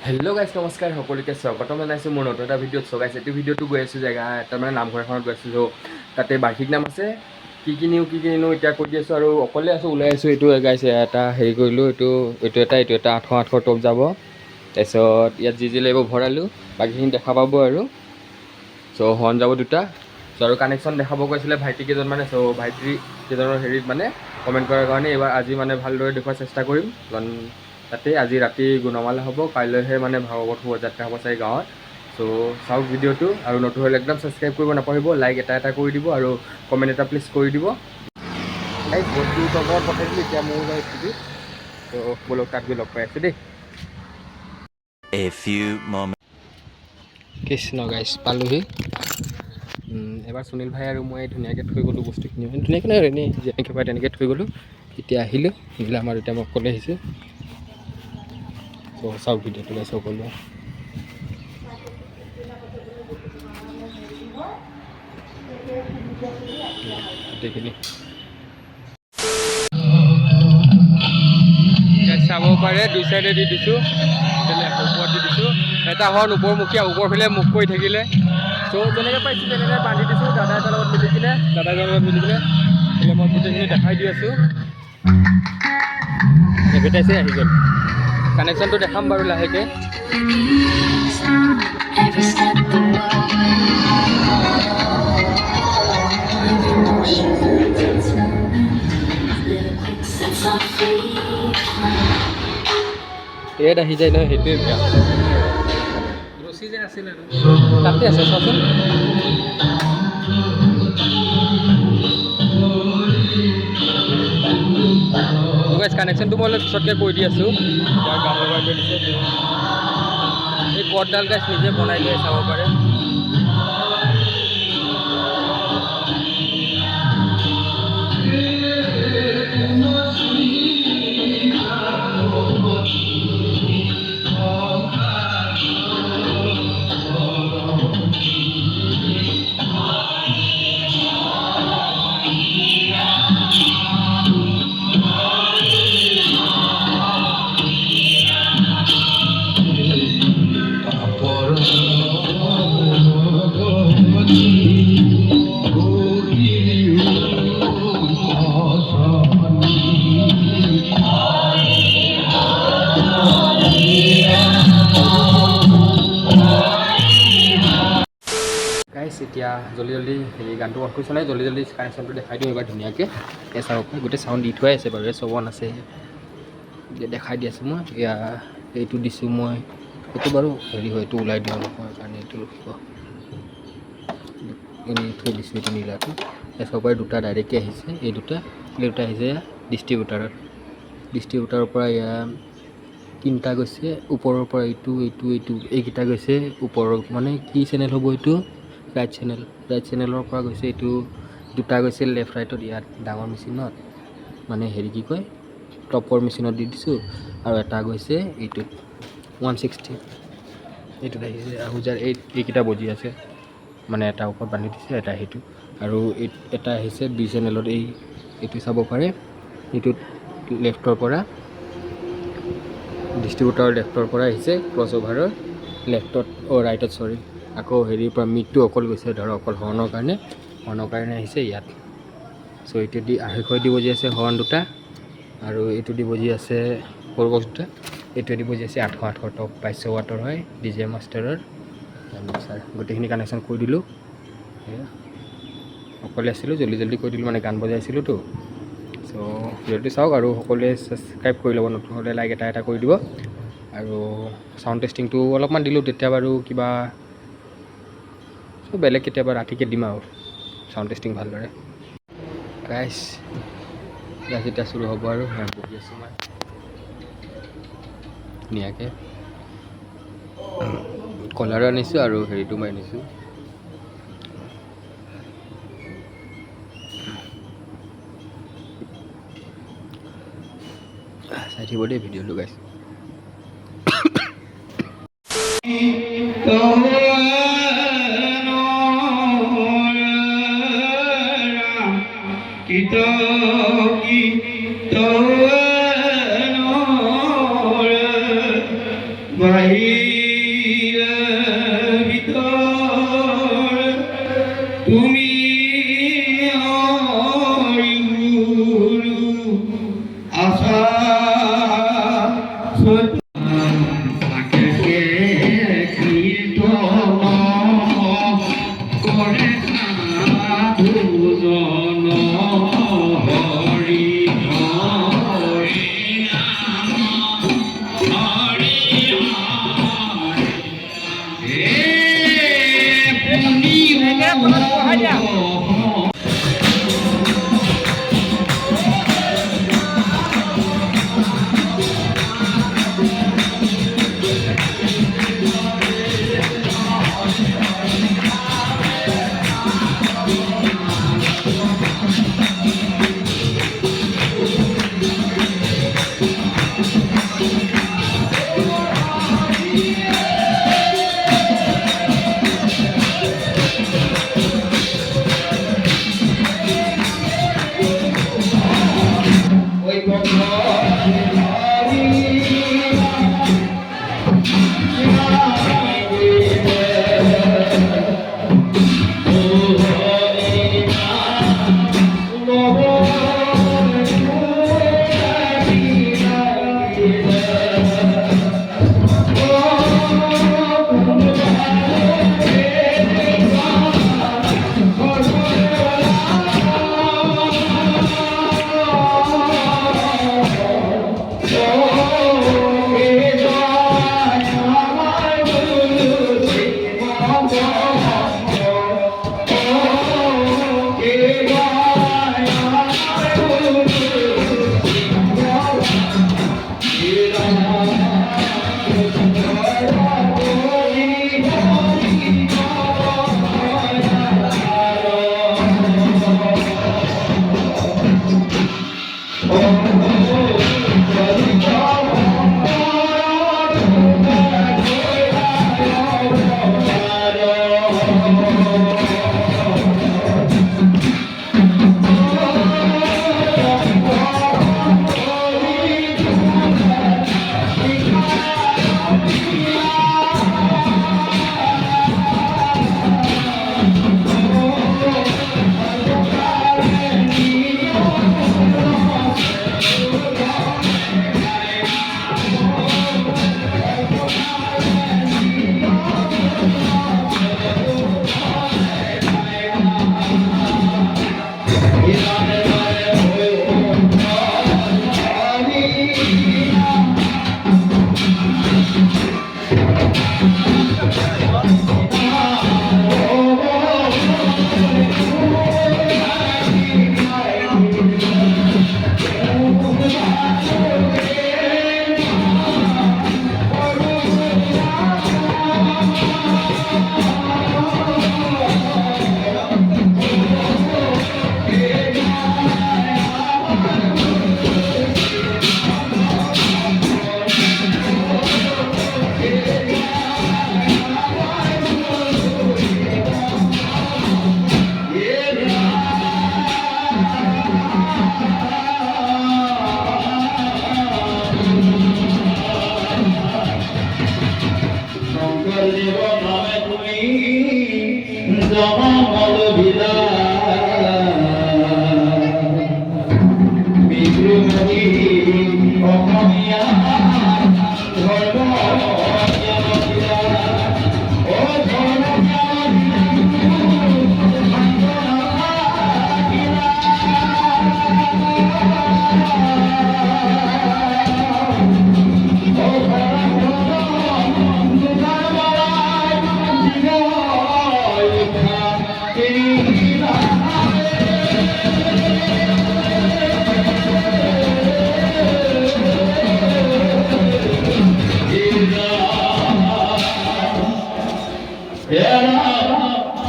Hello' গাইছ নমস্কাৰ সকলোকে স্বাগতম জনাইছোঁ মোৰ নতুন এটা ভিডিঅ'ত। চ' গাইছ এইটো ভিডিঅ'টো গৈ আছোঁ জেগা এটা মানে নামঘৰ এখনত গৈ আছোঁ। চ' তাতে বাৰ্ষিক নাম আছে, কি কিনিও এতিয়া কৈ দি আছোঁ আৰু অকলে আছোঁ, ওলাই আছোঁ। এইটো গাইছ এটা হেৰি কৰিলোঁ, এইটো এটা 800 টপ যাব। তাৰপিছত ইয়াত যি লাগিব ভৰালোঁ, বাকীখিনি দেখা পাব আৰু। চ' হৰ্ণ যাব দুটা। চ' আৰু কানেকশ্যন দেখাব কৈছিলে ভাইটি কেইজনমানে। চ' ভাইটি কেইজনৰ হেৰিত মানে কমেণ্ট কৰাৰ কাৰণে এইবাৰ আজি মানে ভালদৰে দেখুওৱাৰ চেষ্টা কৰিম। কাৰণ তাতে আজি ৰাতি গুণমালা হ'ব, কাইলৈহে মানে ভাগৱত শোভাযাত্ৰা হ'ব চাগে গাঁৱত। চ' চাওক ভিডিঅ'টো, আৰু নতুন হ'লে একদম ছাবস্ক্ৰাইব কৰিব নাপাহৰিব, লাইক এটা কৰি দিব আৰু কমেণ্ট এটা প্লিজ কৰি দিব। এই বস্তু তলত পঠাই দিলোঁ, এতিয়া মোৰ যায় স্কুটিত। ত' ব'লক তাত গৈ লগ পাই আছোঁ দেই। কৃষ্ণ গাইছ পালোহি। এবাৰ সুনীল ভাই আৰু মই ধুনীয়াকৈ থৈ গ'লোঁ বস্তুখিনি, ধুনীয়াকৈ নহয় এনেই যেনেকৈ পায় তেনেকৈ থৈ গ'লোঁ। এতিয়া আহিলোঁ, আহিলে আমাৰ এতিয়া মই অকলে আহিছোঁ। চ' চাওক ভিডিঅ'টো গাইছ সকলোৱে। গোটেইখিনি চাব পাৰে, দুই চাইডে দি দিছোঁ, ওপৰত দি দিছোঁ। এটা হৰ্ণ ওপৰমুখীয়া, ওপৰফালে মুখ কৰি থাকিলে। চ' যেনেকৈ পাইছোঁ তেনেকৈ বান্ধি দিছোঁ দাদা এটাৰ লগত মিলি কিনে, বোলে মই গোটেইখিনি দেখাই দি আছোঁ। এডভাৰটাইজে আহি গ'ল। কানেকশ্যনটো দেখাম বাৰু লাহেকৈ। ইয়াত আহি যায় নহয়, সেইটোৱে বেয়া। ৰছী যে আছিলে তাতে আছে চোৱাচোন। কানেকশ্যনটো মই অলপ পিছতকৈ কৈ দি আছোঁ। এতিয়া গান লগাই থৈ দিছে। এই কৰ্ডডাল গাইছ নিজে বনাই লৈ চাব পাৰে। এতিয়া জল্দি হেৰি গানটো অফ কৰিছোঁ নাই, জল্দি কানেকশ্যনটো দেখাই দিওঁ এবাৰ ধুনীয়াকৈ। চাব পাৰে, গোটেই চাউণ্ড দি থোৱাই আছে বাৰু, চব অন আছে। দেখাই দি আছোঁ মই। এয়া এইটো দিছোঁ মই, এইটো বাৰু হেৰি হয়, এইটো ওলাই দিওঁ নহয় কাৰণে এইটো ৰখিব। এনেই থৈ দিছোঁ এইটো নীলাটো। চাব পাৰে দুটা ডাইৰেক্টকৈ আহিছে, এই দুটা আহিছে ডিষ্ট্ৰিবিউটাৰৰ পৰা। এয়া তিনিটা গৈছে ওপৰৰ পৰা, এইটো এইকেইটা গৈছে ওপৰৰ, মানে কি চেনেল হ'ব এইটো, ৰাইট চেনেলৰ পৰা গৈছে। এইটো দুটা গৈছে লেফ্ট ৰাইটত, ইয়াত ডাঙৰ মেচিনত মানে হেৰি কি কয় টপৰ মেচিনত দি দিছোঁ। আৰু এটা গৈছে এইটোত 160, এইটোত আহিছে আহুজাৰ। এইকেইটা বজি আছে, মানে এটা ওপৰত বান্ধি দিছে, এটা সেইটো। আৰু এটা আহিছে বি চেনেলত, এইটো চাব পাৰে। এইটোত লেফ্টৰ পৰা ডিষ্ট্ৰিবিউটাৰৰ লেফ্টৰ পৰা আহিছে, ক্ৰছ অ'ভাৰৰ লেফ্টত, ৰাইটত চৰি। আকৌ হেৰিৰ পৰা মিডটো অকল গৈছে ধৰক, অকল হৰ্ণৰ কাৰণে আহিছে ইয়াত। চ' এইটো দি 250 দি বজি আছে হৰ্ণ দুটা, আৰু এইটো দি বজি আছে সৰু বক্স দুটা। এইটো দি বজি আছে 800 টপ 2200 ৱাটৰ হয়, DJ মাষ্টাৰৰ মিক্সাৰ। গোটেইখিনি কানেকশ্যন কৰি দিলোঁ। সেয়া অকলে আছিলোঁ, জল্দি কৰি দিলোঁ, মানে গান বজাইছিলোঁতো। চ' ভিডিঅ'টো চাওক আৰু সকলোৱে ছাবস্ক্ৰাইব কৰি ল'ব, নতুন হ'লে লাইক এটা কৰি দিব। আৰু চাউণ্ড টেষ্টিংটো অলপমান দিলোঁ তেতিয়া বাৰু, কিবা বেলেগ কেতিয়াবা ৰাতিকৈ দিম আৰু চাউণ্ড টেষ্টিং ভালদৰে। গাইছ এতিয়া চুৰু হ'ব আৰু। বহি আছোঁ মই ধুনীয়াকৈ, কলাৰ আনিছোঁ আৰু হেৰিটো মই আনিছোঁ। চাই থাকিব দেই ভিডিঅ'টো গাইছ। Vai তুমি হরি গুরু আশা তাকে কীর্তন করে সাধুজন হরি হরি হরি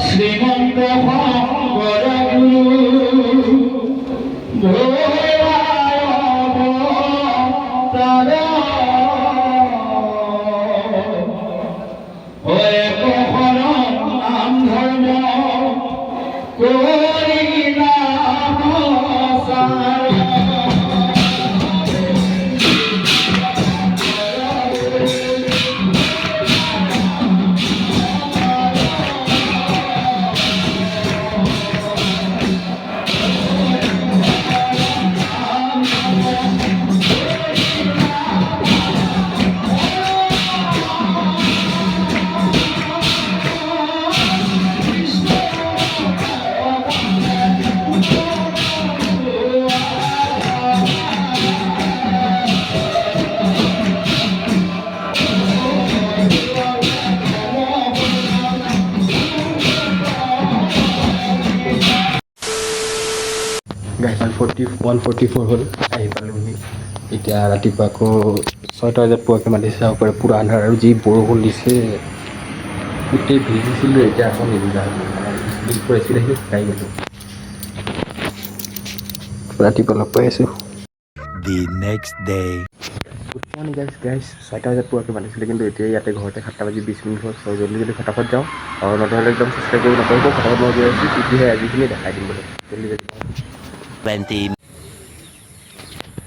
শ্রীমন্ত 1:44 হ'ল আহি পালোহি এতিয়া ৰাতিপুৱা আকৌ 6টা বজাত পোৱাকৈ মাতিছে যাব পাৰে পূৰা আন্ধাৰ আৰু যি বৰষুণ দিছে গোটেই ভিজিছিলোঁ এতিয়া আকৌ নিভিজা স্কুল কৰিছিলে সেই শুকাই গ'লোঁ ৰাতিপুৱা লগ পাই আছোঁ The next day. Good morning guys 6টা বজাত পোৱাকৈ মাতিছিলে কিন্তু এতিয়া ইয়াতে ঘৰতে 7:20 হ'ল চ' জল্দি ফটাফট যাওঁ আৰু নতুন একদম চেষ্টা কৰি নকৰিব ফটাফট মই গৈ আছোঁ তেতিয়াহে আজিখিনি দেখাই দিম বোলে জল্দি 20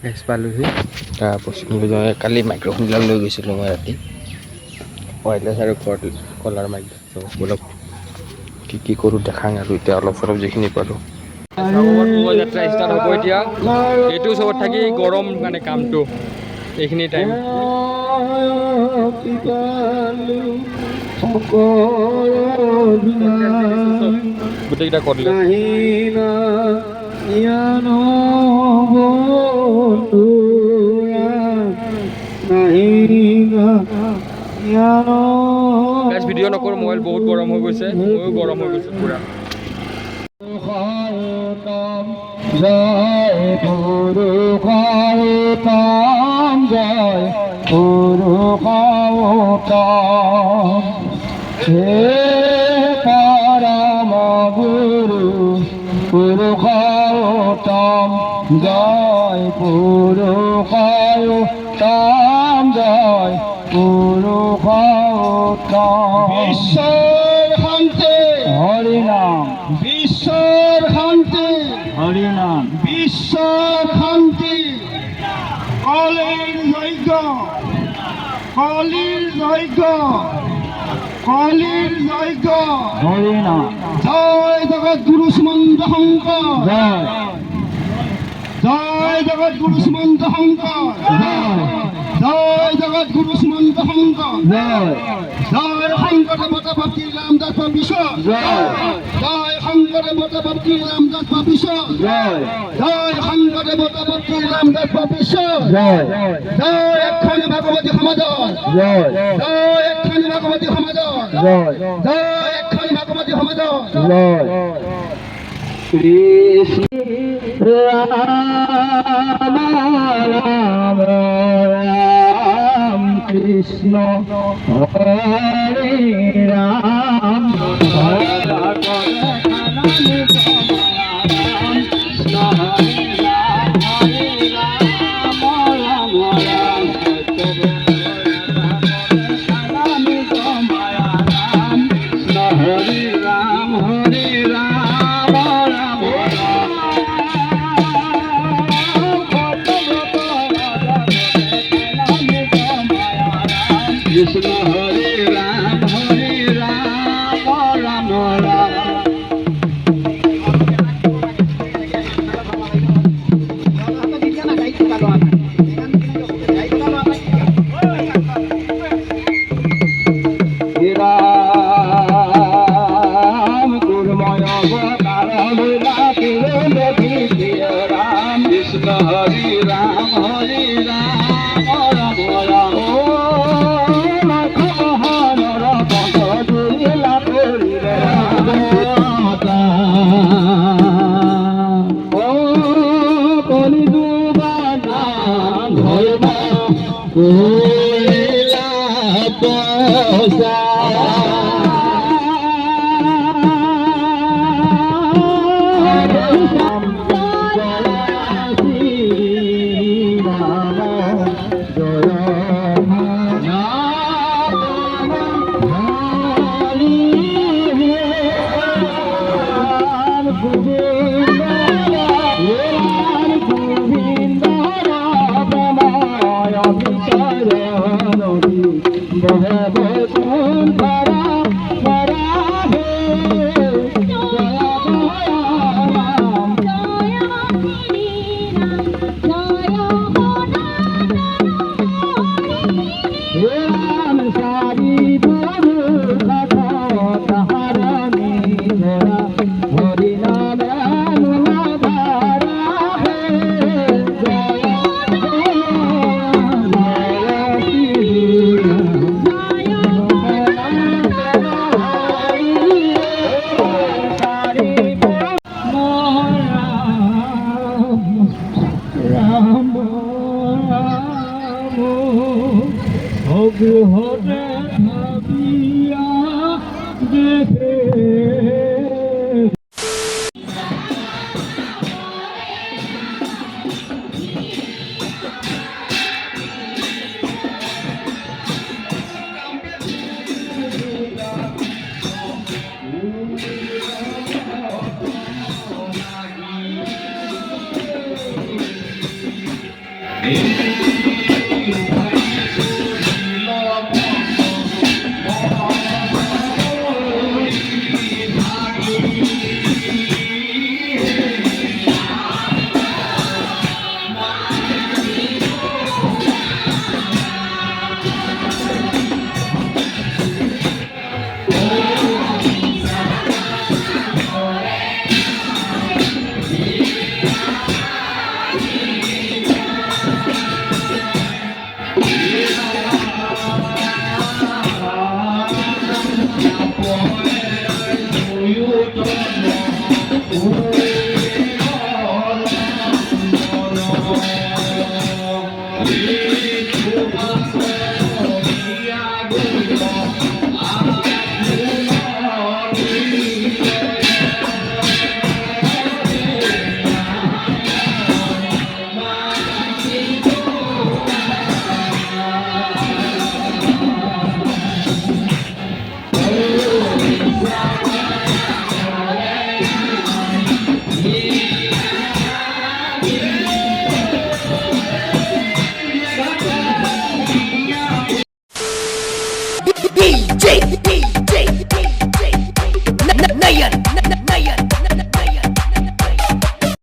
গাইজ পালোহি তাৰপাছত কালি মাইক্ৰফোনবিলাক লৈ গৈছিলোঁ মই ৰাতি ৱাইৰলেছ আৰু কলাৰ মাইক চ' বলক কি কৰোঁ দেখাং আৰু এতিয়া অলপ চলপ যিখিনি পাৰোঁ যাত্ৰা ষ্টাৰ্ট হ'ব এতিয়া এইটো চবত থাকি গৰম মানে কামটো এইখিনি টাইম গোটেইকেইটা কৰিলে ভিডিঅ' নকৰোঁ মোবাইল বহুত গৰম হৈ গৈছে ময়ো গৰম হৈ গৈছোঁ পূৰা জয় পুৰুষোত্তম জয় পুৰুষোত্তম হে পৰম গুৰু পুৰুষোত্তম জয় পুৰুষোত্তম জয় পুৰুষোত্তম বিশ্বৰ শান্তি হৰি নাম বিশ্বৰ শান্তি হৰি নাম বিশ্বৰ শান্তি কলিৰ যজ্ঞ কলিৰ যজ্ঞ কলিৰ যজ্ঞ হৰি নাম জয় জগত গুৰু শ্ৰীমন্ত শংকৰ জয় জয় জগত গুৰু শ্ৰীমন্ত শংকৰ জয় জগত গুৰু শ্ৰীমন্ত শংকৰ জয় জয় শংকৰদেৱতা ভক্তিৰ ৰামদাস বিশ্ব জয় জয় শংকৰদেৱতা ভক্তিৰ ৰামদাস বিশ্ব জয় জয় শংকৰদেৱতা ভক্তিৰ ৰামদাস বিশ্ব জয় জয় এখন ভাগৱতী সমাজ জয় জয় এখন ভাগৱতী সমাজ জয় জয় এখন ভাগৱতী সমাজ জয় কৃষ্ণ রাম রাম রাম কৃষ্ণ হরে রাম হরে রাম হরে রাম রাম কৃষ্ণ হরে রাম রাম রাম রাম গুরুময় অবতার লীলা রাম কৃষ্ণ হরি রাম রাম রাম Oh,